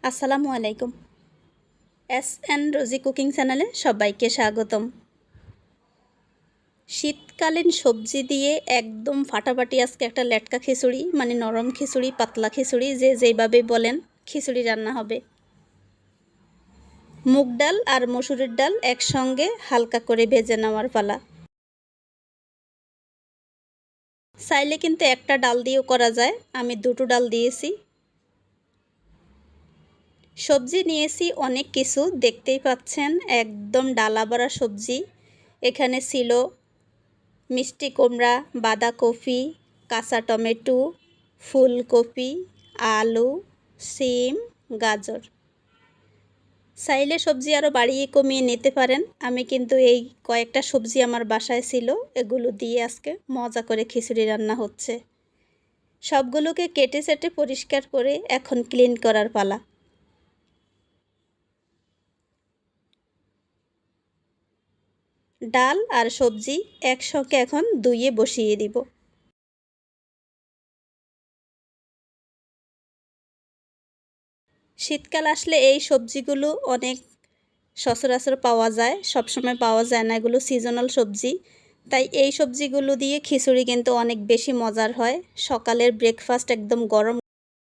আসসালামু আলাইকুম। এস.এন. রোজি কুকিং চ্যানেলে সবাইকে স্বাগতম। শীতকালীন সবজি দিয়ে একদম ফাটাফাটি আজকে একটা লেটকা খিচুড়ি, মানে নরম খিচুড়ি, পাতলা খিচুড়ি, যে যেভাবে বলেন খিচুড়ি রান্না হবে। মুগ ডাল আর মসুরের ডাল একসঙ্গে হালকা করে ভেজে নেওয়ার পালা। চাইলে কিন্তু একটা ডাল দিয়েও করা যায়, আমি দুটো ডাল দিয়েছি। সবজি নিয়েছি অনেক কিছু, দেখতেই পাচ্ছেন একদম ডালা ভরা সবজি। এখানে ছিল মিষ্টি কুমড়া, বাঁধাকপি, কাঁচা টমেটো, ফুলকপি, আলু, সিম, গাজর। চাইলে সবজি আরও বাড়িয়ে কমিয়ে নিতে পারেন। আমি কিন্তু এই কয়েকটা সবজি আমার বাসায় ছিল, এগুলো দিয়ে আজকে মজা করে খিচুড়ি রান্না হচ্ছে। সবগুলোকে কেটে সেটে পরিষ্কার করে এখন ক্লিন করার পালা। ডাল আর সবজি একসঙ্গে এখন ধুয়ে বসিয়ে দিব। শীতকাল আসলে এই সবজিগুলো অনেক সচরাচর পাওয়া যায়, সবসময় পাওয়া যায় না, এগুলো সিজনাল সবজি। তাই এই সবজিগুলো দিয়ে খিচুড়ি কিন্তু অনেক বেশি মজার হয়। সকালের ব্রেকফাস্ট একদম গরম